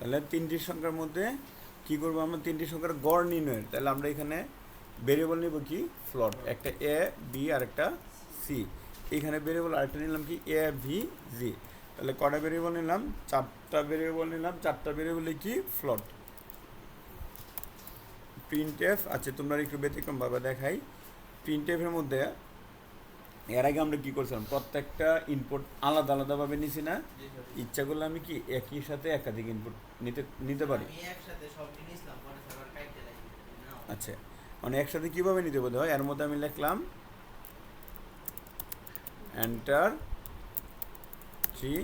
তাহলে তিনটি সংখ্যার মধ্যে কি করবো আমরা, তিনটি সংখ্যার গড় নির্ণয়ের, তাহলে আমরা এখানে ভেরিয়েবল নিব কি ফ্লোট, একটা এ বি আর একটা সি। এখানে ভেরিয়েবল আরেকটা নিলাম কি এ ভি জি। তাহলে কটা ভেরিয়েবল নিলাম, চারটা ভেরিয়েবল নিলাম, চারটা ভেরিয়েবলে কি ফ্লোট। প্রিন্ট এফ, আচ্ছা তোমরা একটু ব্যতিক্রমভাবে দেখাই। প্রিন্ট এফের মধ্যে এর আগে আমরা কি করছিলাম, প্রত্যেকটা ইনপুট আলাদা আলাদাভাবে নিছি না, ইচ্ছা করলে আমি কি একই সাথে একাধিক ইনপুট নিতে পারি। আচ্ছা মানে একসাথে কীভাবে নিতে বলতে হয়, এর মধ্যে আমি লিখলাম এন্টার 3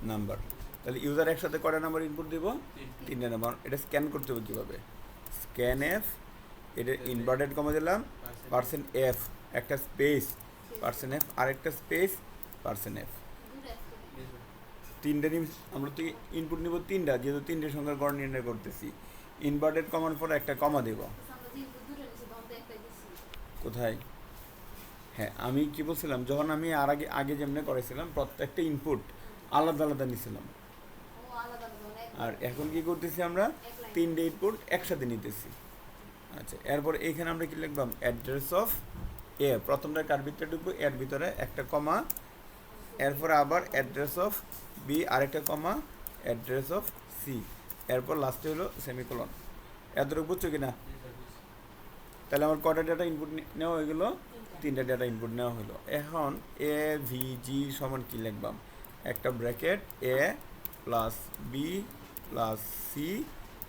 নাম্বার। তাহলে ইউজার একসাথে কটা নাম্বার ইনপুট দেবো, 3টে নাম্বার। এটা স্ক্যান করতে হবে কীভাবে, স্ক্যান এফ, এটা ইনভার্টেড কমা দিলাম, পার্সেন্ট এফ একটা স্পেস, পার্সেন্ট এফ আরেকটা স্পেস, পার্সেন্ট এফ। তিনটে আমরা তো ইনপুট নিব তিনটা, যেহেতু তিনটে সংখ্যার গড় নির্ণয় করতেছি, ইনভার্টেড কমার পর একটা কমা দেব। কোথায়, হ্যাঁ আমি কি বলছিলাম, যখন আমি আর আগে যেমনি করেছিলাম প্রত্যেকটা ইনপুট আলাদা আলাদা নিছিলাম, আর এখন কি করতেছি আমরা তিনটে ইনপুট একসাথে নিতেছি। আচ্ছা এরপর এইখানে আমরা কি লিখলাম, অ্যাড্রেস অফ এ, প্রথমটা কার ভিতরে ঢুকবো, এর ভিতরে একটা কমা, এরপরে আবার অ্যাড্রেস অফ বি আরেকটা কমা, অ্যাড্রেস অফ সি, এরপর লাস্টে হলো সেমিকোলন। এতটুকু বুঝছো কিনা? তাহলে আমার কটা ডেটা ইনপুট নেওয়া হয়ে গেলো, তিনটা ডেটা ইনপুট নেওয়া হলো। এখন এ ভি জি সমান কী লিখবাম, একটা ব্র্যাকেট এ প্লাস বি প্লাস সি,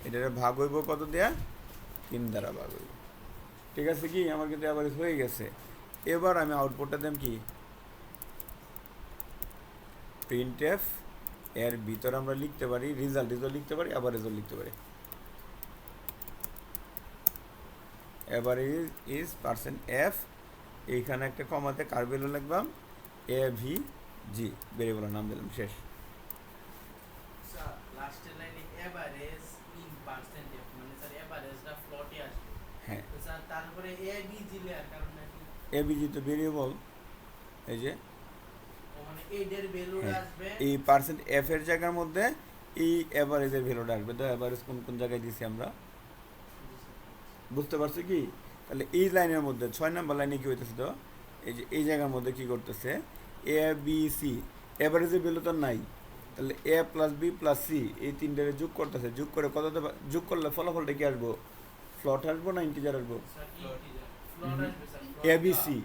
এটার ভাগ হইব কত দেয়া, 3 দ্বারা ভাগ হইব। ঠিক আছে কি, আমার কিন্তু অ্যাভারেজ হয়ে গেছে। এবার আমি আউটপুটটা দিলাম কি প্রিন্ট এফ, এর ভিতরে আমরা লিখতে পারি রেজাল্ট লিখতে পারি, অ্যাভারেজও লিখতে পারি। অ্যাভারেজ ইজ পার্সেন্ট এফ, এইখানে একটা কমাতে কার ভ্যালু লিখবাম, এ ভি জি, ভেরিয়েবলের নাম দিলাম, শেষ। হ্যাঁ এ বি জি তো ভেরিয়েবল, এই যে এই পার্সেন্ট এফ এর জায়গার মধ্যে এই অ্যাভারেজের ভ্যালুটা আসবে। তো অ্যাভারেজ কোন কোন জায়গায় দিছি আমরা, বুঝতে পারছি কি? তাহলে এই লাইনের মধ্যে 6 নম্বর লাইনে কি হইতেছে, তো এই যে এই জায়গার মধ্যে কি করতেছে, এ বি সি, অ্যাভারেজের ভ্যালু তো নাই, তাহলে এ প্লাস বি প্লাস সি এই তিনটারে যোগ করতেছে, যোগ করে কত যোগ করলে ফলাফলটা কি আসবো, ফ্লট আসবো না ইন্টিজার আসবো, এবিসি,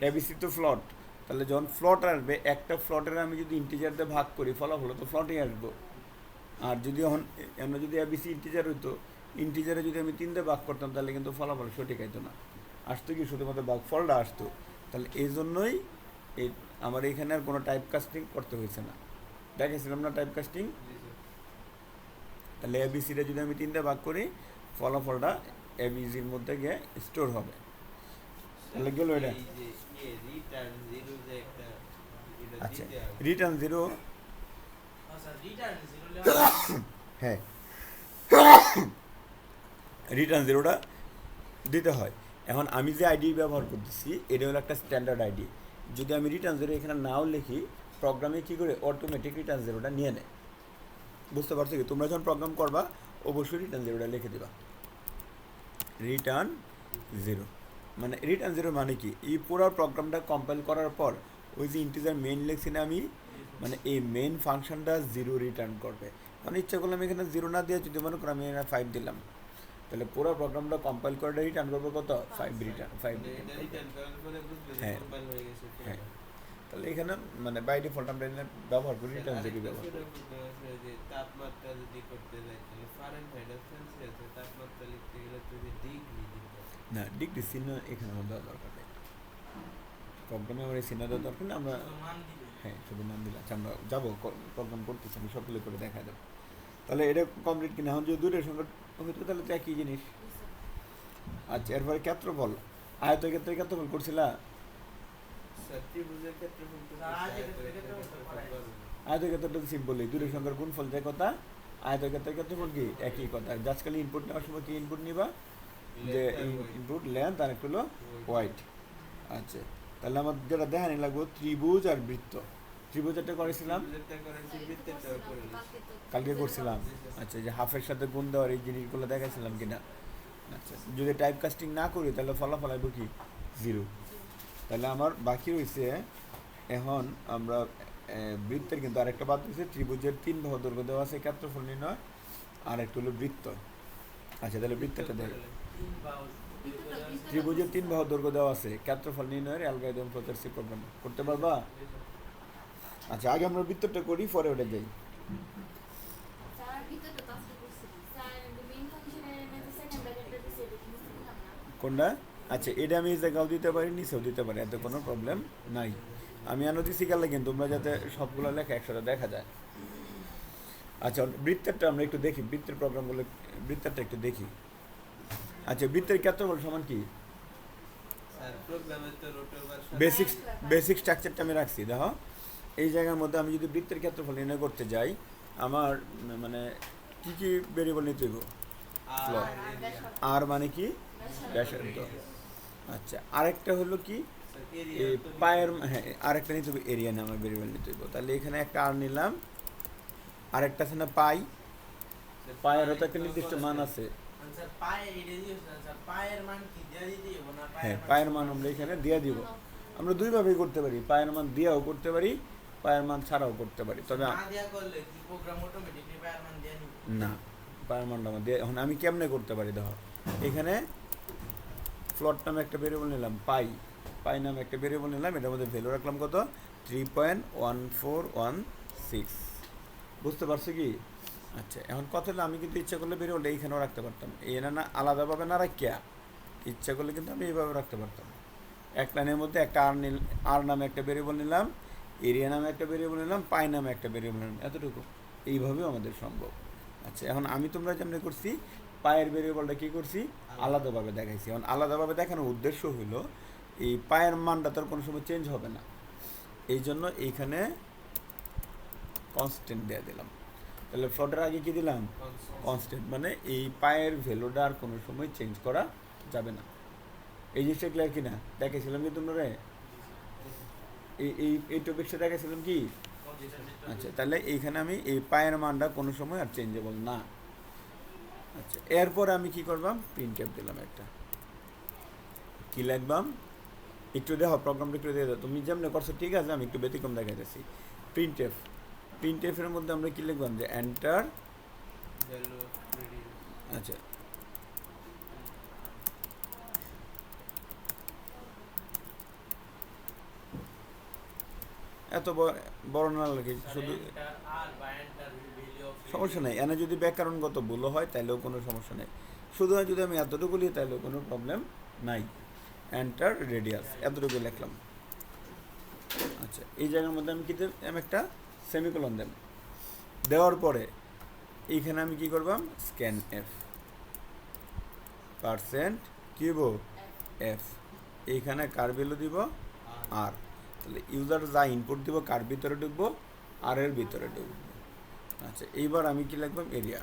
এবিসি তো ফ্লট। তাহলে যখন ফ্লট আসবে, একটা ফ্লটের আমি যদি ইন্টিজার দিয়ে ভাগ করি ফলাফল তো ফ্লটেই আসবো। আর যদি আমরা যদি এবিসি ইন্টিজার হইতো, ইন্টিজারে যদি আমি 3 দিয়ে ভাগ করতাম তাহলে কিন্তু ফলাফল সঠিক হইতো না, আসতো কি শুধুমাত্র ভাগফলটা আসতো। তাহলে এই জন্যই এই আমার এখানে আর কোনো টাইপ কাস্টিং করতে হয়েছে না, দেখেছিলাম না টাইপ কাস্টিং। তাহলে এবিসিটা যদি আমি 3 দিয়ে ভাগ করি ফলাফলটা এবিসির মধ্যে গিয়ে স্টোর হবে। তাহলে গেল এটা। আচ্ছা রিটার্ন জিরো, হ্যাঁ রিটার্ন জিরোটা দিতে হয়। এখন আমি যে আইডি ব্যবহার করতেছি এটা হলো একটা স্ট্যান্ডার্ড আইডি, যদি আমি রিটার্ন জিরো এখানে নাও লিখি, প্রোগ্রামে কী করে অটোমেটিক রিটার্ন জিরোটা নিয়ে নেয়। বুঝতে পারছো কি, তোমরা যখন প্রোগ্রাম করবা অবশ্যই রিটার্ন জিরোটা লিখে দিবা। রিটার্ন জিরো মানে রিটার্ন জিরো মানে কি, এই পুরো প্রোগ্রামটা কম্পাইল করার পর ওই যে ইন্টিজার মেইন লিখছি না আমি, মানে এই মেইন ফাংশনটা জিরো রিটার্ন করবে। কারণ ইচ্ছা করলাম এখানে জিরো না দিয়ে যদি মনে করো আমি এখানে 5 দিলাম, তাহলে পুরো প্রোগ্রামটা কম্পাইল করে রিটার্ন করবে কত, 5 রিটার্ন, 5 রিটার্ন। হ্যাঁ হ্যাঁ, তাহলে এখানে মানে বাই ডিফল্ট আমরা ব্যবহার করি রিটার্ন জিরো ব্যবহার করি। তাপমাত্রা যদি করতে যাই তাহলে ফারেনহাইট আর সেলসিয়াসে তাপমাত্রা লিখতে গেলে যদি ডিগ্রি দিতে হয়, না ডিগ্রি চিহ্ন এখানে আমার দেওয়া দরকার নেই, প্রোগ্রামে আমার এই চিহ্ন দেওয়া দরকার নেই। আমরা হ্যাঁ শুধু নাম দিলাম। আচ্ছা আমরা যাবো প্রোগ্রাম করতেছি, আমি সকলে করে দেখা দেবো। তাহলে এটা কমপ্লিট কিনা, এখন যদি দূরের সঙ্গে হইতো তাহলে তো একই জিনিস। আচ্ছা এরপরে ক্ষেত্রফল, আয়তক্ষেত্রের ক্ষেত্রফল করছিলা, আয়তক্ষেত্রটা তো সিম্পলই, দূরের সংখ্যার গুণফল যে কথা, আয়তক্ষেত্রের ক্ষেত্রফল কি একই কথা। জাস্ট খালি ইনপুট নেওয়ার সময় কি ইনপুট নিবা, যে ইনপুট লেন্থ আর একটা হলো ওয়াইড। আচ্ছা তাহলে আমার যেটা দেখানি লাগবো ত্রিভুজ আর বৃত্ত, ত্রিভুজটা করেছিলাম, যেটা করেছি বৃত্তেরটাও করে নিয়েছি। কালকে করছিলাম। আচ্ছা, যে হাফের সাথে গুণ দেওয়ার এই জিনিসগুলো দেখাইছিলাম কিনা। আচ্ছা, যদি টাইপ কাস্টিং না করি তাহলে ফলাফল আসবে কি 0। তাহলে আমার বাকি রয়েছে এখন আমরা বৃত্তের কিন্তু আরেকটা বাদ দিয়েছে, ত্রিভুজের 3 বাহু দৈর্ঘ্য দেওয়া আছে, ক্ষেত্রফল নির্ণয়, আর একটা হলো বৃত্ত। আচ্ছা, তাহলে বৃত্তটা দেখ, ত্রিভুজের 3 বাহু দৈর্ঘ্য দেওয়া আছে, ক্ষেত্রফল নির্ণয়ের অ্যালগরিদম প্রচার সি প্রোগ্রাম করতে পারবা? আচ্ছা, আগে আমরা বৃত্তটা করি, পরে ওটা যাই। কোনটা? আচ্ছা, এটা আমি এই জায়গাও দিতে পারি, নিচেও দিতে পারি, এতে কোনো প্রবলেম নাই। আমি আনো দিচ্ছি গেলে কিন্তু তোমরা যাতে সবগুলো লেখা একসাথে দেখা যায়। আচ্ছা, বৃত্তেরটা আমরা একটু দেখি, বৃত্তের প্রোগ্রামগুলো, বৃত্তেরটা একটু দেখি। আচ্ছা, বৃত্তের ক্ষেত্রফল সমান কি? স্যার প্রোগ্রামে তো রোটর বার বেসিক স্ট্রাকচারটা আমি রাখছি, দেখো এই জায়গার মধ্যে আমি যদি বৃত্তের ক্ষেত্রফল নির্ণয় করতে যাই, আমার মানে কি কি ভেরিয়েবল নিতে হইব? আর মানে কি? ব্যাসার্ধ। আচ্ছা, আরেকটা হলো কি এই পায়ের, হ্যাঁ আরেকটা নিতে হবে এরিয়া নামে ভেরিয়েবল নিতে হইব। তাহলে এখানে একটা আর নিলাম, আরেকটা আছে না পাই, পায়েরও তো একটা নির্দিষ্ট মান আছে। হ্যাঁ, পায়ের মান আমরা এখানে দিয়ে দিব। আমরা দুইভাবেই করতে পারি, পায়ের মান দিয়েও করতে পারি, পায়ের মান ছাড়াও করতে পারি। তবে না, পায়ের মানটা আমার দিয়ে, এখন আমি কেমনে করতে পারি দেখো, এখানে ফ্লট নামে একটা ভেরিয়েবল নিলাম, পাই, পাই নামে একটা ভেরিয়েবল নিলাম, এটার মধ্যে ভ্যালু রাখলাম কত? 3.1416। বুঝতে পারছো কি? আচ্ছা, এখন কথা হলো আমি কিন্তু ইচ্ছা করলে ভেরিয়েবলটা এইখানেও রাখতে পারতাম, এই না আলাদাভাবে না রাখিয়া ইচ্ছা করলে কিন্তু আমি এইভাবে রাখতে পারতাম। এক লাইনের মধ্যে একটা আর নামে একটা ভেরিয়েবল নিলাম, এরিয়া নামে একটা ভেরিয়েবল নিলাম, পাই নামে একটা ভেরিয়েবল নিলাম, এতটুকু। এইভাবেও আমাদের সম্ভব। আচ্ছা, এখন আমি তোমরা যেমনি করছি, পায়ের ভেরিয়েবলটা কী করছি? আলাদাভাবে দেখাইছি। এখন আলাদাভাবে দেখানোর উদ্দেশ্য হলো এই পায়ের মানটা তোর কোনো সময় চেঞ্জ হবে না, এই জন্য এইখানে কনস্ট্যান্ট দিয়ে দিলাম। তাহলে ফ্লটের আগে কি দিলাম? কনস্ট্যান্ট, মানে এই পায়ের ভ্যালুটা আর কোনো সময় চেঞ্জ করা যাবে না। এই জিনিসটা ক্লিয়ার কিনা? দেখেছিলাম কি তোমরা রে এই টপিকটা দেখেছিলাম কি? আচ্ছা, তাহলে এইখানে আমি এই পায়ের মানটা কোনো সময় আর চেঞ্জেবল না। আচ্ছা, এরপর আমি কি করবাম? প্রিন্ট এফ দিলাম একটা, কি লিখবাম একটু দেখো, প্রোগ্রামটা একটু দিয়ে দাও, তুমি যেমন করছো ঠিক আছে, আমি একটু ব্যতিক্রম দেখাইতেছি। প্রিন্ট এফ, প্রিন্ট এফের মধ্যে আমরা কি লিখবাম? যে এন্টার, আচ্ছা এত বড় না লাগে, শুধু সমস্যা নেই। এনে যদি ব্যাকরণগত ভুল হয় তাইলেও কোনো সমস্যা নেই, শুধু যদি আমি এতটুকু লিখি তাইলেও কোনো প্রবলেম নাই। এন্টার রেডিয়াস এতটুকু লিখলাম। আচ্ছা, এই জায়গার মধ্যে আমি কি আমি একটা সেমিকোলন দেব, দেওয়ার পরে এইখানে আমি কি করবাম? Scanf percent cube f, এইখানে কার ভ্যালু দিব? আর। তাহলে ইউজার যা ইনপুট দিব কার ভিতরে ঢুকবো? আর এর ভিতরে ঢুকবো। আচ্ছা, এইবার আমি কি লিখবাম? এরিয়া,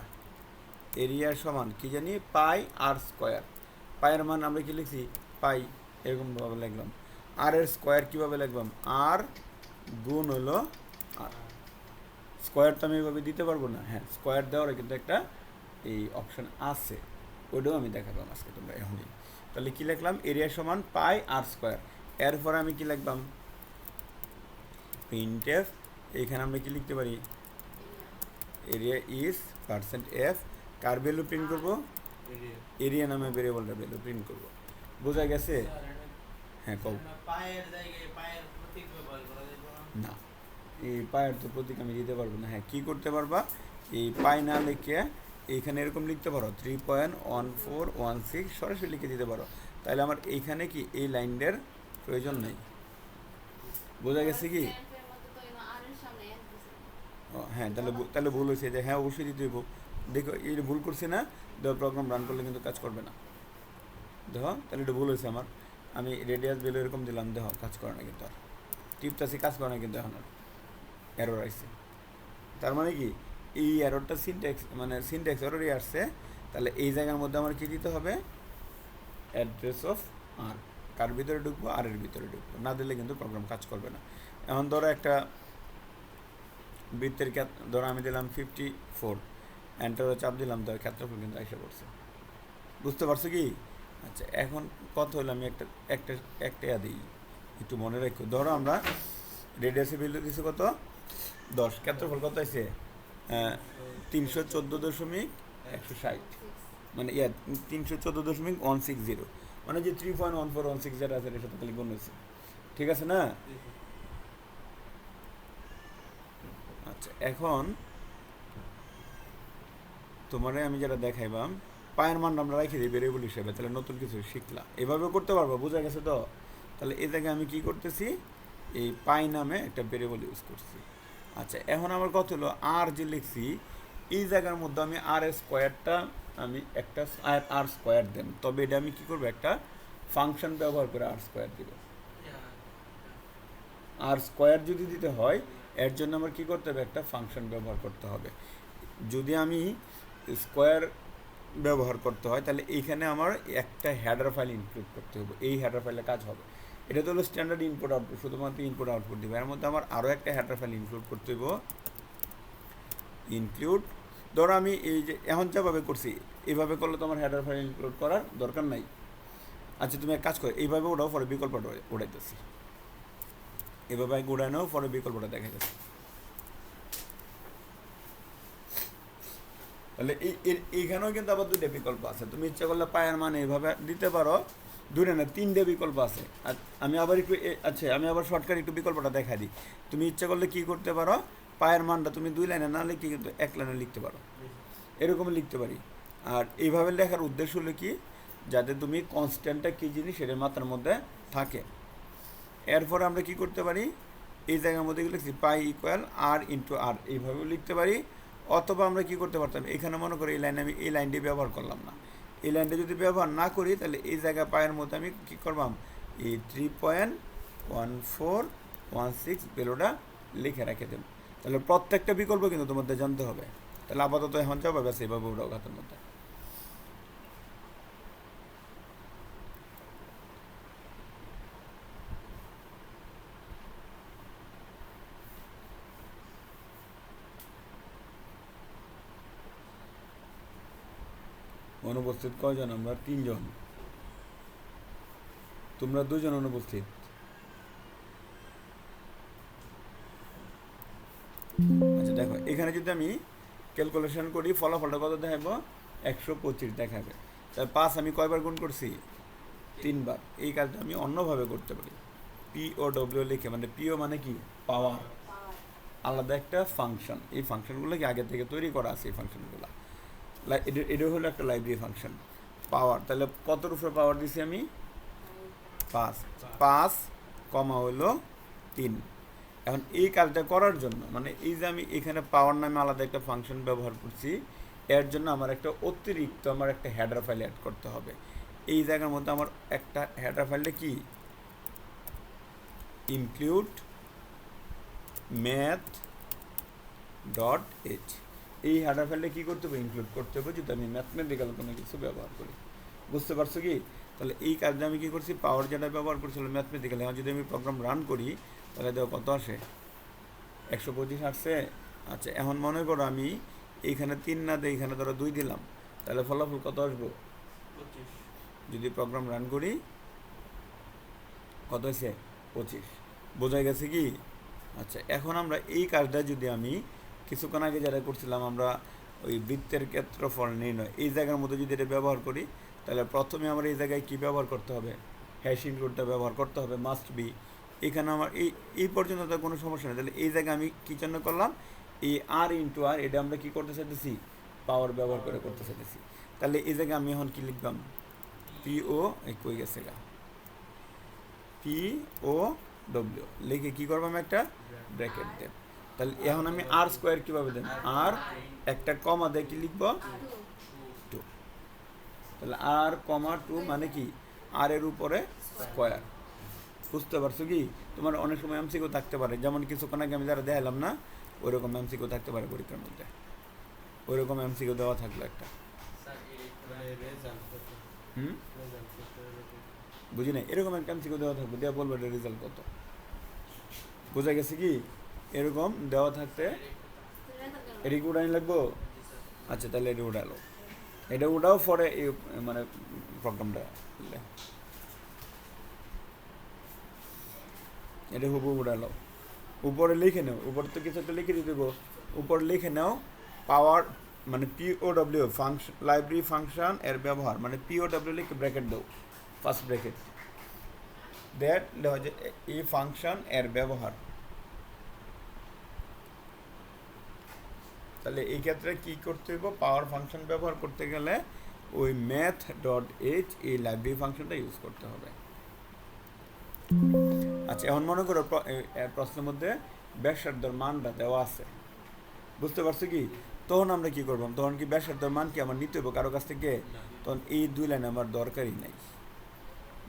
এরিয়া সমান কি জানি? পাই আর স্কোয়ার। পায়ের মান আমরা কি লিখছি? পাই, এরকমভাবে লিখলাম। আর এর স্কোয়ার কীভাবে লিখবাম? আর গুণ হলো আর। স্কোয়ার তো আমি এইভাবে দিতে পারবো না, হ্যাঁ স্কোয়ার দেওয়ার কিন্তু একটা এই অপশান আছে, ওইটাও আমি দেখাবাম আজকে তোমরা এখনই। তাহলে কী লিখলাম? এরিয়া সমান পাই আর স্কোয়ার। এরপর আমি কি লিখবাম? প্রিন্ট এফ, এইখানে আমরা কি লিখতে পারি? এরিয়া ইজ পার্সেন্ট এফ, কার ভ্যালু প্রিন্ট করবো? এরিয়া নামে ভেরিয়েবলটা ভ্যালু প্রিন্ট করবো। বোঝা গেছে? হ্যাঁ কও। না, এই পায়ের তো প্রতীক আমি দিতে পারবো না। হ্যাঁ, কী করতে পারবা? এই পাই না লিখে এইখানে এরকম লিখতে পারো 3.1416 সরাসরি লিখে দিতে পারো, তাহলে আমার এইখানে কি এই লাইনটার প্রয়োজন নেই। বোঝা গেছে কি? ও হ্যাঁ, তাহলে ভুল হয়েছে, যে হ্যাঁ অবশ্যই দিতে হইব। দেখো এই ভুল করছি না, দেখো প্রোগ্রাম রান করলে কিন্তু কাজ করবে না। দেখো তাহলে এটা ভুল হয়েছে আমার, আমি রেডিয়াস ভ্যালু এরকম দিলাম, দেখো কাজ করে না কিন্তু, আর টিপটাছি কাজ করে না কিন্তু, এখন আর এরর আসছে। তার মানে কি এই এররটা সিনট্যাক্স, মানে সিনট্যাক্স এররই আসছে। তাহলে এই জায়গার মধ্যে আমার কী দিতে হবে? অ্যাড্রেস অফ আর, কার ভিতরে ঢুকবো? আর এর ভিতরে ঢুকবো, না দিলে কিন্তু প্রোগ্রাম কাজ করবে না। এখন ধরো একটা বৃত্তের ধরো আমি দিলাম 54, এন্টারে চাপ দিলাম, তো ক্ষেত্রফল কিন্তু এসে পড়ছে। বুঝতে পারছো কি? আচ্ছা, এখন কত হলো, আমি একটা একটা দিই, একটু মনে রাখো। ধরো আমরা রেডিয়াসের ভ্যালু দিচ্ছি কত, 10, ক্ষেত্রফল কত আছে 314.160, মানে 314.160, মানে যে 3.1416 যেটা আছে এটার সাথে খালি গুণ হয়েছে। ঠিক আছে না? আচ্ছা, এখন তোমারে আমি যেটা দেখাইবাম, পায়ের মান আমরা রাখি দিই ভেরিয়েবল হিসেবে, তাহলে নতুন কিছু শিখলা, এভাবে করতে পারবো, বোঝা গেছে তো? তাহলে এই জায়গায় আমি কি করতেছি, এই পাই নামে একটা ভেরিয়েবল ইউজ করছি। আচ্ছা, এখন আমার কত হলো, আর যে লিখছি এই জায়গার মধ্যে আমি আর স্কোয়ারটা, আমি একটা আর স্কোয়ার দেন, তবে এটা আমি কি করবো, একটা ফাংশন ব্যবহার করে আর স্কোয়ার দিব। আর স্কোয়ার যদি দিতে হয় এর জন্য আমার কি করতে হবে, একটা ফাংশন ব্যবহার করতে হবে। যদি আমি স্কোয়ার ব্যবহার করতে হয় তাহলে এইখানে আমার একটা হেডার ফাইল ইনক্লুড করতে হবে, এই হেডার ফাইলে কাজ হবে। এটা তো হলো স্ট্যান্ডার্ড ইনপুট আউটপুট, শুধুমাত্র ইনপুট আউটপুট দিবে। এর মধ্যে আমার আরও একটা হেডার ফাইল ইনক্লুড করতে হবে, ইনক্লুড। ধরো আমি এই যে এখন যেভাবে করছি এইভাবে করলে তোমার হেডার ফাইল ইনক্লুড করার দরকার নাই। আচ্ছা, তুমি এক কাজ করো, এইভাবে ওটাও পরে বিকল্পটা উড়াইতেছি, এভাবে উড়ানো পরে বিকল্পটা দেখা যাচ্ছে। তাহলে এইখানেও কিন্তু আবার দুইটা বিকল্প আছে, তুমি ইচ্ছা করলে পায়ের মান এইভাবে দিতে পারো, দুটো না তিনটে বিকল্প আছে। আর আমি আবার একটু আচ্ছা, আমি আবার শর্টকাট একটু বিকল্পটা দেখা দিই। তুমি ইচ্ছা করলে কি করতে পারো, পায়ের মানটা তুমি 2 লাইনে না লিখে কিন্তু 1 লাইনে লিখতে পারো, এরকম লিখতে পারি। আর এইভাবে লেখার উদ্দেশ্য হলো কি, যাতে তুমি কনস্ট্যান্টটা কী জিনিস সেটার মাত্রার মধ্যে থাকে। এরপর আমরা কি করতে পারি, এই জায়গার মধ্যে লিখছি পাই ইকুয়াল আর ইন্টু আর, এইভাবেও লিখতে পারি। অথবা আমরা কি করতে পারতাম, এখানে মনে করি এই লাইনে আমি এই লাইনটি ব্যবহার করলাম না, এই লাইনটা যদি ব্যবহার না করি তাহলে এই জায়গায় পায়ের মধ্যে আমি কী করবাম, এই 3.1416 ভ্যালুটা লিখে রেখে দেব। তাহলে প্রত্যেকটা বিকল্প কিন্তু তোমাদের জানতে হবে। তাহলে আপাতত এখন যাবো ব্যাস এইভাবে ওটাও হাতের মধ্যে। অনুপস্থিত কয়জন, আমরা 3 জন, তোমরা 2 জন অনুপস্থিত। আচ্ছা দেখো, এখানে যদি আমি ক্যালকুলেশন করি ফলাফলটা কত দেখাবো, 125 দেখাবে। তাই 5 আমি কয়বার গুণ করছি, 3 বার। এই কাজটা আমি অন্যভাবে করতে পারি, POW লিখে, মানে পিও মানে কি, পাওয়ার, আলাদা একটা ফাংশন। এই ফাংশনগুলো কি আগে থেকে তৈরি করা আছে, এই ফাংশনগুলো এটা হলো একটা লাইব্রেরি ফাংশন পাওয়ার। তাহলে কত উপরে পাওয়ার দিছি আমি, 5 কমা হলো 3। এখন এই কাজটা করার জন্য, মানে এই যে আমি এখানে পাওয়ার নামে আলাদা একটা ফাংশন ব্যবহার করছি, এর জন্য আমার একটা অতিরিক্ত আমার একটা হেডার ফাইল অ্যাড করতে হবে। এই জায়গার মধ্যে আমার একটা হেডার ফাইলটা কি, ইনক্লুড math.h, এই হেডার ফাইলটা কী করতে হবে, ইনক্লুড করতে হবে যদি আমি ম্যাথমেটিক্যাল কোনো কিছু ব্যবহার করি। বুঝতে পারছো কি? তাহলে এই কাজটা আমি কী করছি, পাওয়ার যেটা ব্যবহার করছিলাম ম্যাথমেটিক্যাল, এখন যদি আমি প্রোগ্রাম রান করি তাহলে দেখো কত আসে, 125 আসছে। আচ্ছা, এখন মনে করো আমি এইখানে 3 না দিই, এইখানে ধরো 2 দিলাম, তাহলে ফলাফল কত আসবো, 25। যদি প্রোগ্রাম রান করি কত হয়েছে, 25। বোঝা গেছে কি? আচ্ছা, এখন আমরা এই কাজটা যদি আমি কিছুক্ষণ আগে যারা করছিলাম, আমরা ওই বৃত্তের ক্ষেত্রফল নির্ণয়, এই জায়গার মধ্যে যদি এটা ব্যবহার করি, তাহলে প্রথমে আমার এই জায়গায় কী ব্যবহার করতে হবে, হ্যাশ ইনক্লুডটা ব্যবহার করতে হবে, মাস্ট বি। এখানে আমার এই পর্যন্ত তো কোনো সমস্যা নেই। তাহলে এই জায়গায় আমি কী জন্য করলাম, এই আর ইন্টু আর, এটা আমরা কী করতে চাইতেছি, পাওয়ার ব্যবহার করে করতে চাইতেছি। তাহলে এই জায়গায় আমি এখন কী লিখলাম, PO কই গেছে গা, POW লিখে কী করবো, আমি একটা ব্র্যাকেট দেব। তাহলে এখন আমি আর স্কোয়ার কীভাবে দেব, আর একটা কমা দিয়ে কি লিখবো, 2। তাহলে আর কমা 2 মানে কি, আর এর উপরে স্কোয়ার। বুঝতে পারছো কি? তোমার অনেক সময় এমসিকিউ থাকতে পারে, যেমন কিছুক্ষণ আগে আমি যারা দেখালাম না, ওইরকম এমসিকিউ থাকতে পারে পরীক্ষার মধ্যে, ওইরকম এমসিকিউ দেওয়া থাকলো একটা। বুঝি না, এরকম একটা এমসিকিউ দেওয়া থাকবে, দেওয়া বলবে রেজাল্ট কত। বোঝা গেছে কি? এরকম দেওয়া থাকতে এটা কি উড়ানি লাগবো? আচ্ছা তাহলে এটা উড়ালো, এটা উড়াও পরে এই মানে প্রোগ্রামটা এটা হুবু উড়ালো। উপরে লিখে নাও, উপর তো কিছু একটা লিখে দিয়ে দেবো, উপরে লিখে নাও পাওয়ার মানে পিওডব্লিউ ফাংশন, লাইব্রেরি ফাংশন এর ব্যবহার, মানে পিওডব্লিউ লিখে ব্র্যাকেট দাও, ফার্স্ট ব্র্যাকেট দ্যাট যে এই ফাংশন এর ব্যবহার। তাহলে এই ক্ষেত্রে কী করতে হইব, পাওয়ার ফাংশন ব্যবহার করতে গেলে ওই ম্যাথ ডট এইচ এই লাইব্রেরি ফাংশনটা ইউজ করতে হবে। আচ্ছা এখন মনে করো প্রশ্নের মধ্যে ব্যাসার্ধের মানটা দেওয়া আছে, বুঝতে পারছো কি? তখন আমরা কি করবো, তখন কি ব্যাসার্ধের মান কি আমার নিতে হইব কারো কাছ থেকে? তখন এই 2 লাইন আমার দরকারই নাই,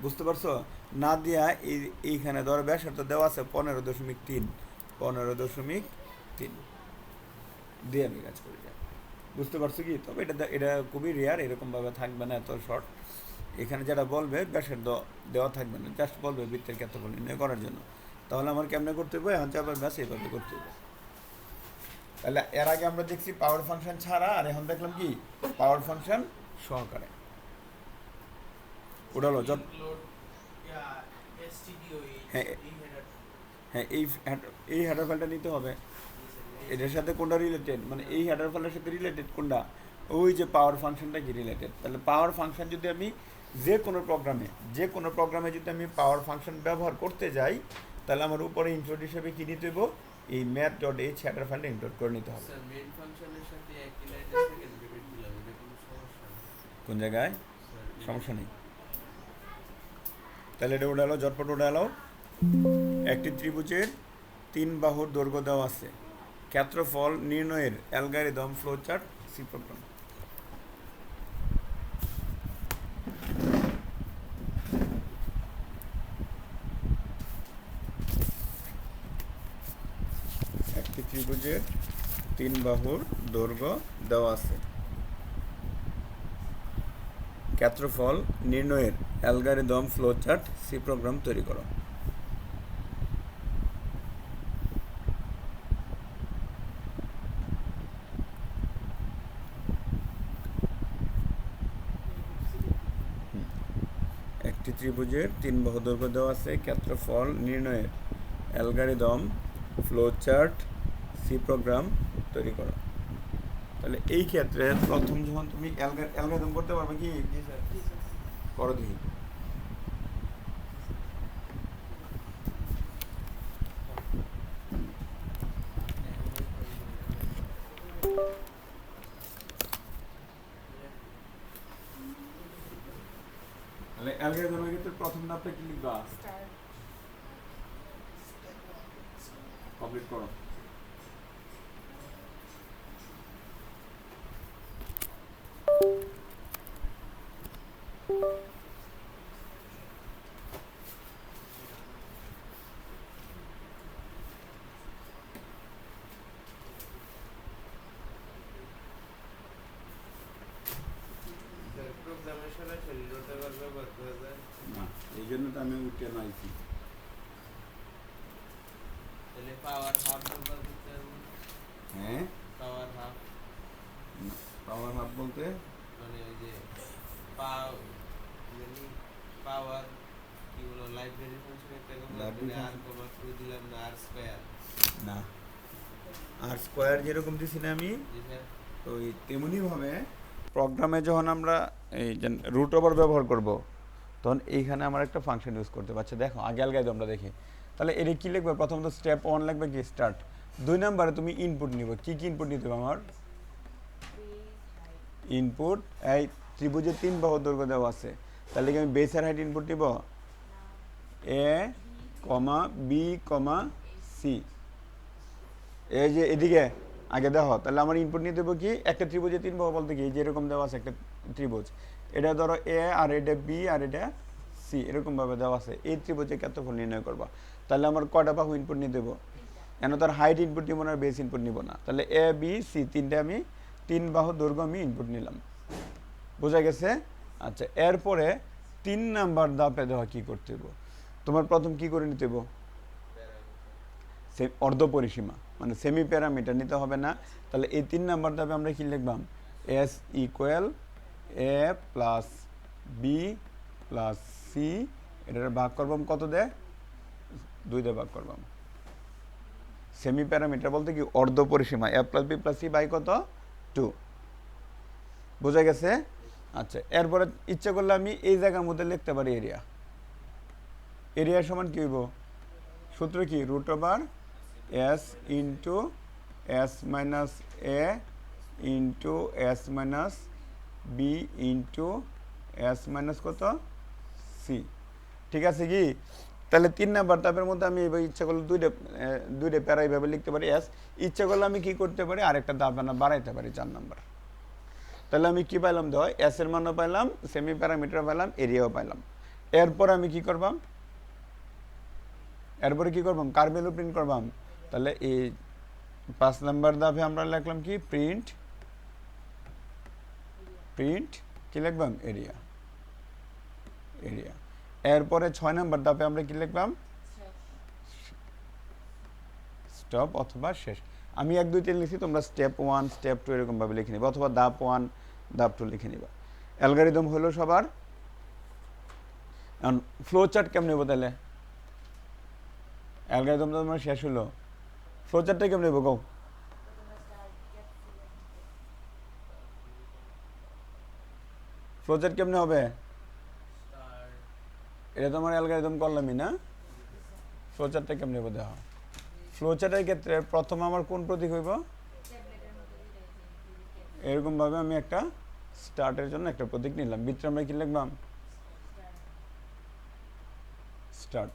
বুঝতে পারছো? না দিয়া এইখানে ধরো ব্যাসার্ধ দেওয়া আছে 15.3, 15.3 দিয়ে আমি কাজ করি, বুঝতে পারছো কি? তবে এটা খুবই রেয়ার, এরকমভাবে থাকবে না এত শর্ট। এখানে যেটা বলবে ব্যাসার্ধ দেওয়া থাকবে না, জাস্ট বলবে বৃত্তের ক্ষেত্রফল নির্ণয় করার জন্য। তাহলে আমার কেমনে করতে হবে, এখন চাপের ব্যাস এইভাবে করতে হবে। তাহলে এর আগে আমরা দেখছি পাওয়ার ফাংশন ছাড়া, আর এখন দেখলাম কি পাওয়ার ফাংশন সহকারে। উঠালো হ্যাঁ হ্যাঁ, এই হেডার ফাইলটা নিতে হবে। এটার সাথে কোনটা রিলেটেড, মানে এই হেডার ফাইলের সাথে রিলেটেড কোনটা, ওই যে পাওয়ার ফাংশনটা কি রিলেটেড। তাহলে পাওয়ার ফাংশন যদি আমি যে কোনো প্রোগ্রামে যদি আমি পাওয়ার ফাংশন ব্যবহার করতে যাই, তাহলে আমার উপরে ইনপুট হিসেবে কি নিতে হইব, এই ম্যাথ ডট এইচ হেডার ফাইলটা ইনপুট করে নিতে হবে। কোন জায়গায় সমস্যা নেই। তাহলে এটা উঠালো, ঝটপট উঠালো। একটি ত্রিভুজের 3 বাহুর দৈর্ঘ্য দেওয়া আছে, ক্ষেত্রফল নির্ণয়ের অ্যালগরিদম ফ্লোচার্ট সি প্রোগ্রাম। একটি ত্রিভুজের 3 বাহুর দৈর্ঘ্য দেওয়া আছে, ক্ষেত্রফল নির্ণয়ের অ্যালগরিদম ফ্লোচার্ট সি প্রোগ্রাম তৈরি করো। একটি ত্রিভুজের 3 বাহু দৈর্ঘ্য দেওয়া আছে, ক্ষেত্রফল নির্ণয়ের অ্যালগরিদম ফ্লোচার্ট সি প্রোগ্রাম তৈরি করো। তাহলে এই ক্ষেত্রে প্রথম যখন তুমি অ্যালগরিদম করতে পারবে কি, করো দেখি। তাহলে অ্যালগরিদমের ক্ষেত্রে প্রথম ধাপটা কি লিখবা, কমপ্লিট করো। না, এই জন্য তো আমি উঠে নাইছি। হ্যাঁ পাওয়ার হাফ বলতে মানে ওই যে পাওয়ার কি বলো, লাইব্রেরি ফাংশন একটা আর কমা 2 দিলাম না, আর স্কয়ার না, আর স্কয়ার যেরকম দিছি না আমি, ওই তেমনি ভাবে প্রোগ্রামে যখন আমরা এই যে রুট ওভার ব্যবহার করব, তখন এইখানে আমার একটা ফাংশন ইউজ করতে পারছে। দেখো আগে আলগাই আমরা দেখি। তাহলে এটা কি লিখবে, প্রথমত স্টেপ 1 লিখবে কি স্টার্ট। 2 নম্বরে তুমি ইনপুট নিব, কি কি ইনপুট নিতে হবে আমার? ইনপুট এই ত্রিভুজের 3 বাহু দৈর্ঘ্য দেওয়া আছে, তাহলে কি আমি বেসের হাইট ইনপুট দিব, এ কমা বি কমা সি। এই যে এদিকে আগে দেখো, তাহলে আমার ইনপুট নিতে দেবো কি, একটা ত্রিভুজের 3 বাহু বলতে কি যেরকম দেওয়া আছে একটা ত্রিভুজ, এটা ধরো এ আর এটা বি আর এটা সি, এরকমভাবে দেওয়া আছে। এই ত্রিভুজের ক্ষেত্রফল নির্ণয় করবা, তাহলে আমার কয়টা বাহু ইনপুট নিতে দেবো? কেন তার হাইট ইনপুট নিব না, বেস ইনপুট নিব না। তাহলে এ বি সি তিনটে আমি 3 বাহু দৈর্ঘ্য আমি ইনপুট নিলাম, বোঝা গেছে? আচ্ছা এরপরে 3 নাম্বার ধাপে দেওয়া কি করতে দেবো, তোমার প্রথম কি করে নিতে দেবো, সে অর্ধ পরিসীমা। মানে সেমি প্যারামিটার নিতে হবে না। তাহলে এই 3 নাম্বার ধাপে আমরা কি লিখবাম, এস ইকুয়াল এ প্লাস বি প্লাস সি, এটার ভাগ করবাম কত দেয়, 2 দিয়ে ভাগ করবাম। সেমি প্যারামিটার বলতে কি অর্ধ পরিসীমা, A plus B plus C by কত 2, বোঝা গেছে? আচ্ছা, এরপরে ইচ্ছা করলে আমি এই জায়গার মধ্যে লিখতে পারি এরিয়া। এরিয়া সমান কি হইব, সূত্র কি, root over s into s minus a into s minus b into s minus কত সি। ঠিক আছে কি? তাহলে 3 নাম্বার ধাপের মধ্যে আমি এবার ইচ্ছা করলে দুইটা প্যারা এইভাবে লিখতে পারি এস, ইচ্ছা করলে আমি কি করতে পারি, আরেকটা ধাপ বাড়াইতে পারি 4 নাম্বার। তাহলে আমি কি পাইলাম, ধর এস এর মানও পাইলাম, সেমি প্যারামিটার পাইলাম, এরিয়াও পাইলাম। এরপর আমি কি করবাম, এরপরে কি করবাম, কার ভ্যালু প্রিন্ট করবাম। তাহলে এই 5 নাম্বার ধাপে আমরা লিখলাম কি, প্রিন্ট কি লিখবাম, এরিয়া। এরপরে 6 নাম্বার ধাপে আমরা কি লিখবাম, স্টপ অথবা শেষ। আমি 1 2 3 লিখছি, তোমরা স্টেপ 1 স্টেপ 2 এরকম ভাবে লিখে নিবা, অথবা ধাপ 1 ধাপ 2 লিখে নিবা। অ্যালগরিদম হলো সবার। এখন ফ্লো চার্ট কেমনে নেবো, তাহলে অ্যালগরিদম তো তোমার শেষ হলো, ফ্লো চার্টটা কেমনে নেবো গো, ফ্লো চার্ট কেমনে হবে, এটা তো আমার অ্যালগরিদম করলামই না, ফ্লো চার্টটা কেমনে নেবো দেখো। ফ্লো চার্টের ক্ষেত্রে প্রথম আমার কোন প্রতীক হইব, এরকম ভাবে আমি একটা স্টার্টের জন্য একটা প্রতীক নিলাম, ভিতরে আমরা কি লিখবাম, স্টার্ট।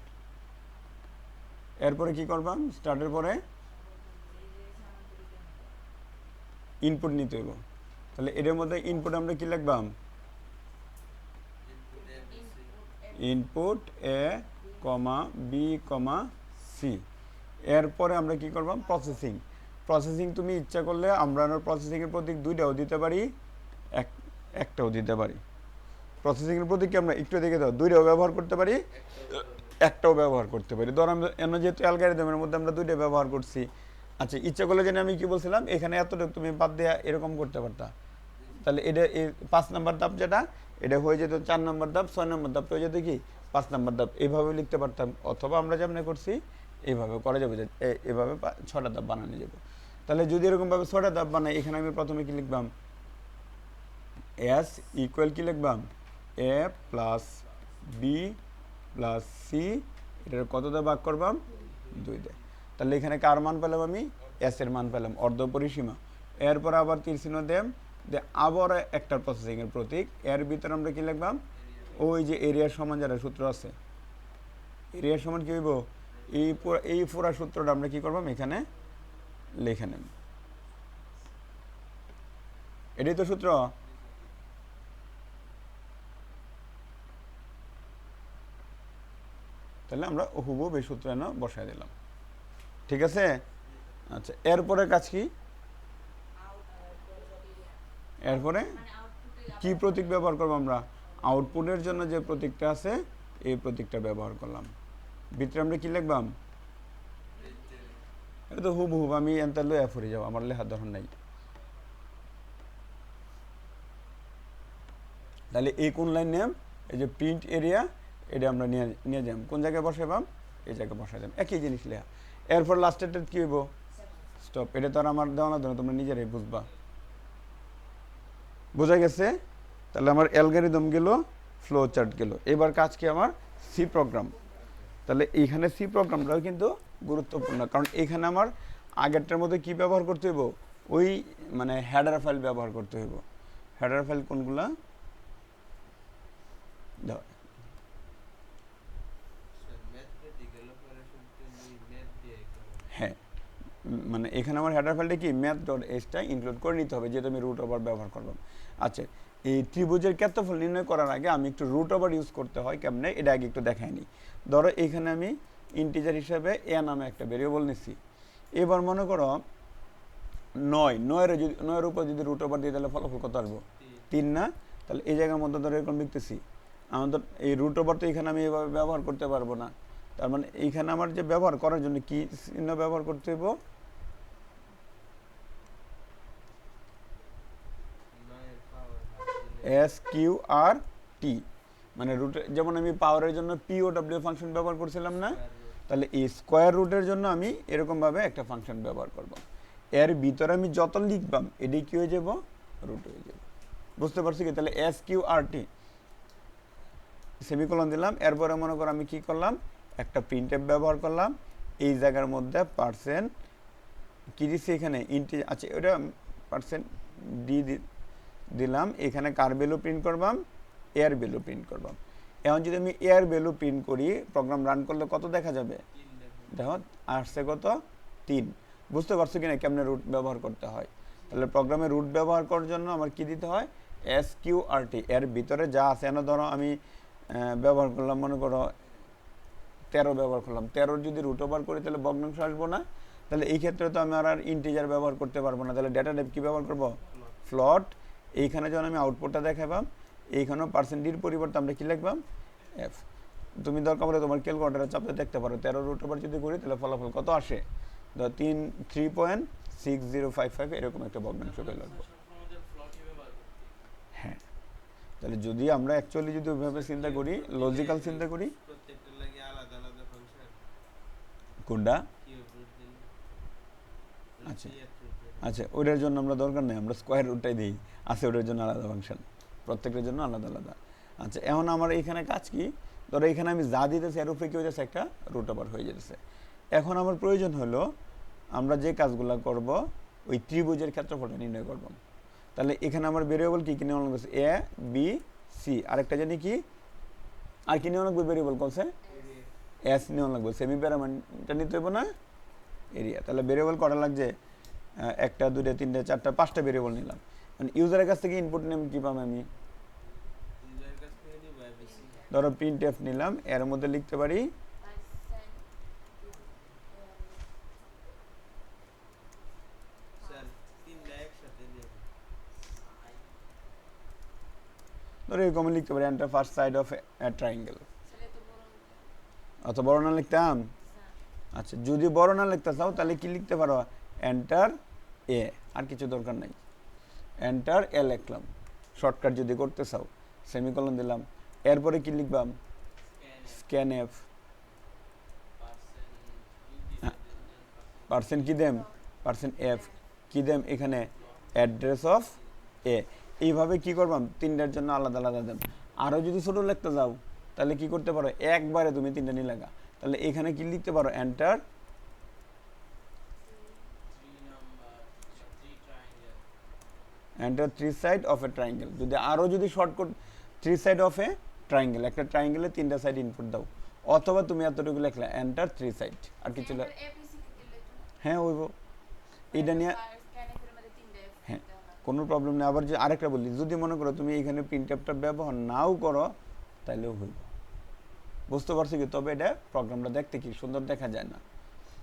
এরপরে কি করবাম, স্টার্টের পরে ইনপুট নিতে হইব। তাহলে এর মধ্যে ইনপুট আমরা কি লিখবাম, ইনপুট এ কমা বি কমা সি। এরপরে আমরা কি করবাম, প্রসেসিং তুমি ইচ্ছা করলে আমরা প্রসেসিংয়ের প্রতীক 2টাও দিতে পারি, একটাও দিতে পারি। প্রসেসিংয়ের প্রতীক আমরা একটু দেখে দাও, 2টাও ব্যবহার করতে পারি, একটাও ব্যবহার করতে পারি। ধর আমরা যেহেতু অ্যালগরিদমের মধ্যে আমরা 2টা ব্যবহার করছি। আচ্ছা, ইচ্ছা করলে যেন আমি কি বলছিলাম, এখানে এতটুকু তুমি বাদ দিয়ে এরকম করতে পারতা। তাহলে এটা এই 5 নাম্বার ধাপ যেটা, এটা হয়ে যেত 4 নাম্বার ধাপ, 6 নাম্বার ধাপ হয়ে যেত কি 5 নাম্বার ধাপ, এইভাবে লিখতে পারতাম। অথবা আমরা যেমন করছি এইভাবে করা যাবে, এভাবে 6টা ধাপ বানানো যাবে। তাহলে যদি এরকমভাবে 6টা ধাপ বানাই, এখানে আমি প্রথমে কি লিখবাম, এস ইকুয়াল কি লিখবাম, এ প্লাস বি প্লাস সি, এটার কত দিয়ে ভাগ করবাম, 2 দিয়ে। তাহলে এখানে কার মান পেলাম, আমি এস এর মান পেলাম, অর্ধ পরিসীমা। এরপর আবার তীর চিহ্ন দেম, আবার একটা প্রসেসিংয়ের প্রতীক, এর ভিতরে আমরা কি লিখবাম, ওই যে এরিয়ার সমান যারা সূত্র আছে, এরিয়ার সমান কি হইব, এই পুরা সূত্রটা আমরা কি করবাম, এখানে লিখে নেব। এটাই তো সূত্র। তাহলে আমরা হুবহুব এই সূত্র এনে বসাই দিলাম, ঠিক আছে। আচ্ছা, এরপরে কাজ কি, এরপরে কি প্রতীক ব্যবহার করবো আমরা, আউটপুটের জন্য যে প্রতীকটা আছে এই প্রতীকটা ব্যবহার করলাম। ভিতরে আমরা কি লিখবাম, এটা তো হুবহুব আমি এনতে লইয়া ফুরে যাবো, আমার লেখার দরকার নাই। তাহলে এই কোন লাইন নেম, এই যে প্রিন্ট এরিয়া, এটা আমরা নিয়ে যাম, কোন জায়গায় বসাইবাম, এই জায়গায় বসাই যাম, একই জিনিস লেখা। এরপর লাস্টেরটা কি হইব, স্টপ। এটা তো আর আমার দেওয়া না, তোমরা নিজেরাই বুঝবা, বোঝা গেছে। তাহলে আমার অ্যালগরিদম গেল, ফ্লো চার্ট গেল। এবার কাজ কি আমার, সি প্রোগ্রাম। তাহলে এইখানে সি প্রোগ্রামটাও কিন্তু গুরুত্বপূর্ণ, কারণ এখানে আমার আগেরটার মধ্যে কি ব্যবহার করতে হইব, ওই মানে হেডার ফাইল ব্যবহার করতে হইব। হেডার ফাইল কোনগুলা, হ্যাঁ, মানে এখানে আমার হেডার ফাইলটা কি ম্যাথ ডট এসটা ইনক্লুড করে নিতে হবে, যেহেতু আমি রুট ওভার ব্যবহার করলাম। আচ্ছা, এই ত্রিভুজের ক্ষেত্রফল নির্ণয় করার আগে আমি একটু রুট ওভার ইউজ করতে হয় কেমনে, এটা আগে একটু দেখাই নিই। ধরো এখানে আমি ইন্টিজার হিসাবে এ নামে একটা ভেরিয়েবল নিচ্ছি। এবার মনে করো 9-এর উপর যদি রুট ওভার দিই, তাহলে ফলাফল কত আসবো, 3 না। তাহলে এই জায়গার মধ্যে ধরো এরকম লিখতেছি, আমাদের এই রুট ওভার তো এখানে আমি এভাবে ব্যবহার করতে পারবো না। তার মানে এইখানে আমার যে ব্যবহার করার জন্য কি চিহ্ন ব্যবহার করতে হইব, এস কিউ আর টি, মানে রুটে যেমন আমি পাওয়ারের জন্য পিওডব্লিউ ফাংশন ব্যবহার করছিলাম না, তাহলে এই স্কোয়ার রুটের জন্য আমি এরকমভাবে একটা ফাংশন ব্যবহার করব। এর ভিতরে আমি যত লিখবাম এটি কি হয়ে যাব, রুট হয়ে যাবে। বুঝতে পারছি কি? তাহলে এস কিউ আর টি সেমিকোলন দিলাম, এরপরে মনে করো আমি কি করলাম, একটা প্রিন্টএফ ব্যবহার করলাম, এই জায়গার মধ্যে পার্সেন্ট কি দিচ্ছি এখানে ইন্টি, আচ্ছা ওটা পার্সেন্ট ডি দিলাম, এখানে কার ভ্যালু প্রিন্ট করবাম, এয়ার ভ্যালু প্রিন্ট করবাম। এখন যদি আমি এয়ার ভ্যালু প্রিন্ট করি, প্রোগ্রাম রান করলে কত দেখা যাবে, দেখো আসছে কত 3। বুঝতে পারছো কিনা কেমনে রুট ব্যবহার করতে হয়? তাহলে প্রোগ্রামে রুট ব্যবহার করার জন্য আমার কি দিতে হয়, এস কিউ আর টি, এর ভিতরে যা আছে, এনে ধরো আমি ব্যবহার করলাম, মনে করো 13 ব্যবহার করলাম, 13 যদি রুট ওভার করি তাহলে ভগ্নাংশ আসবো না, তাহলে এই ক্ষেত্রে তো আমি আর ইন্টিজার ব্যবহার করতে পারবো না, তাহলে ডেটা টাইপ কি ব্যবহার করব, ফ্লট। এইখানে যখন আমি আউটপুটটা দেখাবাম, এইখানেও পার্সেন্টের পরিবর্তে আমরা কি লিখবাম, এফ। তুমি দরকার পড়ে তোমার ক্যালকুলেটারে চাপতে দেখতে পারো, 13 রুট ওভার যদি করি তাহলে ফলাফল কত আসে, 3.6055 এরকম একটা ভগ্নাংশ পেয়ে লাগবো। হ্যাঁ, তাহলে যদি আমরা অ্যাকচুয়ালি যদি ওইভাবে চিন্তা করি, লজিক্যাল চিন্তা করি, প্রত্যেকটার লাগে আলাদা আলাদা ফাংশন কোনটা, কিউব রুট দিন। আচ্ছা আচ্ছা, ওটার জন্য আমরা দরকার নেই, আমরা স্কোয়ার রুটটাই দিই, আছে ওটার জন্য আলাদা ফাংশন, প্রত্যেকটার জন্য আলাদা আলাদা। আচ্ছা, এখন আমার এইখানে কাজ কি, ধরো এখানে আমি যা দিতেছি এর উপরে কি হয়ে যাচ্ছে, একটা রুট ওভার হয়ে যেতেছে। এখন আমার প্রয়োজন হলো আমরা যে কাজগুলো করব ওই ত্রিভুজের ক্ষেত্রফলটা নির্ণয় করব। তাহলে এখানে আমার ভেরিয়েবল কি নেওয়া লাগছে, এ বি সি, আরেকটা জানি কি, আর কি নেওয়া লাগবে ভেরিয়েবল কলছে, এস নেওয়া লাগবে, সেমি প্যারামিটার নিতে হবে না, এরিয়া। তাহলে ভেরিয়েবল করা লাগছে 1টা 2টা 3টা 4টা 5টা ভেরিয়েবল নিলাম। মানে ইউজারের কাছ থেকে ইনপুট নেম কি পাবো আমি, ইউজারের কাছ থেকে নিব এবিসি। ধরো প্রিন্ট এফ নিলাম, এর মধ্যে লিখতে পারি স্যার তিনটা একসাথে দেব। ধরো এরকম লিখতে পারি enter first side of a triangle, অত বড় না লিখতাম। আচ্ছা, যদি বড় না লিখতে চাও তাহলে কি লিখতে পারো, এন্টার এ, আর কিছু দরকার নাই, এন্টার এ লিখলাম। শর্টকাট যদি করতে চাও সেমিকোলন দিলাম, এরপরে কি লিখবাম, স্ক্যান এফ, পার্সেন্ট কি দেম, পার্সেন্ট এফ কি দেম, এখানে অ্যাড্রেস অফ এ। এইভাবে কি করবাম, তিনটার জন্য আলাদা আলাদা দেম। আরও যদি ছোটো লিখতে যাও তাহলে কি করতে পারো, একবারে তুমি তিনটা নিয়ে লাগা, তাহলে এখানে কি লিখতে পারো, enter enter 3 side of a triangle. যদি আরও যদি shortcut 3 side of a triangle, একটা ট্রায়াঙ্গেলে 3টা সাইড ইনপুট দাও, অথবা তুমি এতটুকু লিখলে এন্টার 3 সাইড, আর কিছু হ্যাঁ হইব, এইটা নিয়ে হ্যাঁ কোনো প্রবলেম নেই। আবার যে আরেকটা বলি, যদি মনে করো তুমি এখানে প্রিন্টএফটা ব্যবহার নাও করো তাইলেও হইব। বুঝতে পারছো কি? তবে এটা প্রোগ্রামটা দেখতে কি সুন্দর দেখা যায় না।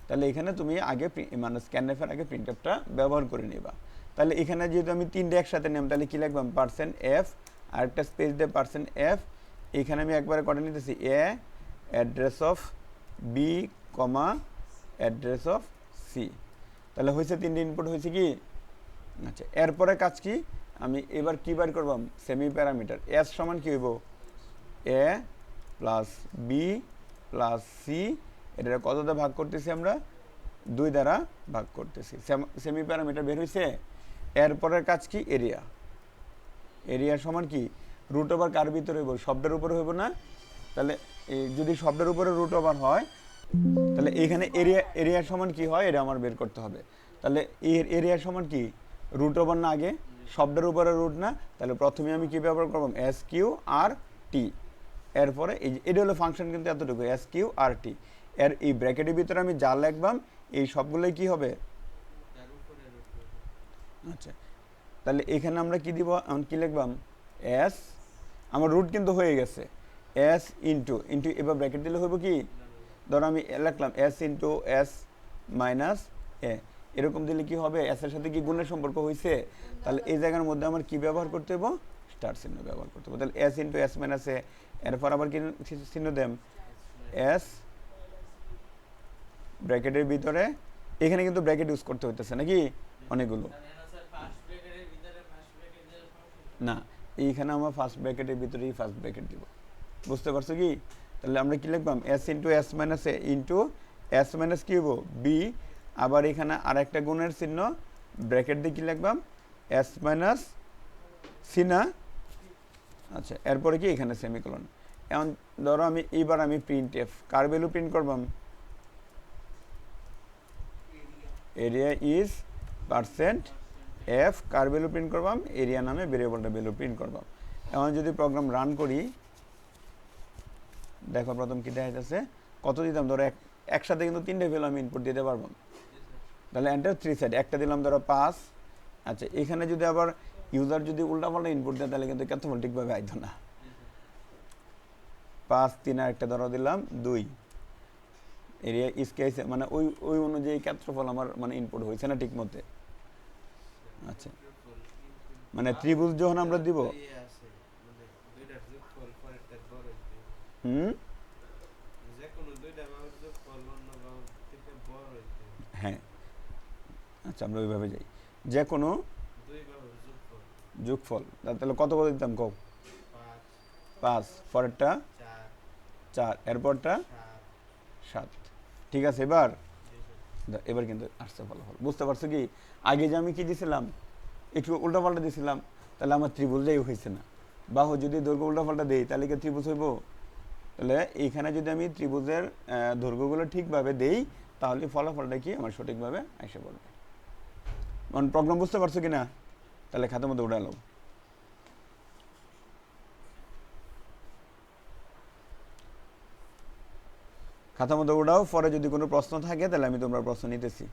তাহলে এখানে তুমি আগে মানে স্ক্যানএফের আগে প্রিন্টএফটা ব্যবহার করে নিবা। তাহলে এখানে যেহেতু আমি 3টা একসাথে নিলাম, তাহলে কি লিখবাম, পার্সেন্ট এফ, আরেকটা স্পেস দিয়ে পার্সেন্ট এফ, এখানে আমি একবারে কটা নিতেছি, a address of b comma address of c. তাহলে হয়েছে 3টে ইনপুট হয়েছে কি। আচ্ছা, এরপরে কাজ কি, আমি এবার কি বার করবাম, সেমি প্যারামিটার। এস সমান কি হইব, এ প্লাস বি প্লাস সি, এটা কত দ্বারা ভাগ করতেছি আমরা, 2 দ্বারা ভাগ করতেছি। সেমি প্যারামিটার বের হয়েছে। এরপরের কাজ কি, এরিয়া। এরিয়া সমান কি, রুট ওভার কার ভিতরে হইব, শব্দের উপরে হইব না। তাহলে যদি শব্দের উপরে রুট ওভার হয় তাহলে এইখানে এরিয়া সমান কি হয়, এটা আমার বের করতে হবে। তাহলে এর এরিয়া সমান কি, রুট ওভার না, আগে শব্দের উপরে রুট না, তাহলে প্রথমে আমি কি ব্যবহার করব, এস কিউ আর টি। এরপরে এটা হলো ফাংশন, কিন্তু এতটুকু এস কিউ আর টি। এর এই ব্র্যাকেটের ভিতরে আমি যা লিখবাম এই সবগুলোই কি হবে। আচ্ছা, তাহলে এখানে আমরা কি দিব, এখন কি লিখবাম, এস, আমার রুট কিন্তু হয়ে গেছে, এস ইন্টু ইন্টু, এবার ব্র্যাকেট দিলে হইব কি, ধরো আমি লিখলাম এস ইন্টু এস মাইনাস এ, এরকম দিলে কি হবে, এস এর সাথে কি গুণের সম্পর্ক হয়েছে। তাহলে এই জায়গার মধ্যে আমার কি ব্যবহার করতে হবে, স্টার চিহ্ন ব্যবহার করতে হবে। তাহলে এস ইন্টু এস মাইনাস এ, এরপর আবার কি চিহ্ন দেম, এস ব্র্যাকেটের ভিতরে, এখানে কিন্তু ব্র্যাকেট ইউজ করতে হইতেছে নাকি অনেকগুলো, না এইখানে আমার ফার্স্ট ব্র্যাকেটের ভিতরেই ফার্স্ট ব্র্যাকেট দিব। বুঝতে পারছো কি? তাহলে আমরা কি লিখবাম, S into s minus a into s minus কি হবো বি, আবার এখানে আর একটা গুণের চিহ্ন ব্র্যাকেট দিয়ে কি লিখবাম এস মাইনাস সি না? আচ্ছা, এরপরে কি এখানে সেমিকোলন। এখন ধরো এইবার আমি প্রিন্ট এফ কার ভ্যালু প্রিন্ট করবাম, এরিয়া ইজ পার্সেন্ট এফ কার ভ্যালু প্রিন্ট করবাম, এরিয়া নামে ভেরিয়েবলটা ভ্যালু প্রিন্ট করবাম। এখন যদি প্রোগ্রাম রান করি, দেখো প্রথম কি দেখা যাচ্ছে, কত দিতাম ধরো একসাথে কিন্তু 3টে ভ্যালু আমি ইনপুট দিতে পারবো। তাহলে এন্টার 3 সাইড একটা দিলাম ধরো 5। আচ্ছা, এখানে যদি আবার ইউজার যদি উল্টাপাল্টা ইনপুট দেয় তাহলে কিন্তু ক্ষেত্রফল ঠিকভাবে আইতো না। 5 3 আর একটা ধরো দিলাম 2, এরিয়া স্কেচ মানে ওই অনুযায়ী ক্ষেত্রফল আমার মানে ইনপুট হয়েছে না ঠিক মতে। আচ্ছা, মানে ত্রিভুজ যখন আমরা দিব, হুম, হ্যাঁ, আচ্ছা আমরা ওইভাবে যাই, যে কোনো যোগফল। তাহলে কত কত দিতাম কও, 5, পরেরটা 4, এরপরটা 7। ঠিক আছে, এবার কিন্তু আসছে ফলাফল। বুঝতে পারছো কি? আগে যে আমি কি দিছিলাম, একটু উল্টাপাল্টা দিছিলাম, তাহলে আমার ত্রিভুজটাই হয়েছে না। বাহু যদি দৈর্ঘ্য উল্টাপাল্টা দেই তাহলে কি ত্রিভুজ হইব? তাহলে এইখানে যদি আমি ত্রিভুজের দৈর্ঘ্যগুলো ঠিকভাবে দেই তাহলে ফলাফলটা কি আমার সঠিকভাবে এসে পড়বে। মানে প্রোগ্রাম বুঝতে পারছো কি না? তাহলে খাতার মধ্যে উঠালো, খাতার মধ্যে উঠাও, পরে যদি কোনো প্রশ্ন থাকে তাহলে আমি তোমরা প্রশ্ন নিতেছি।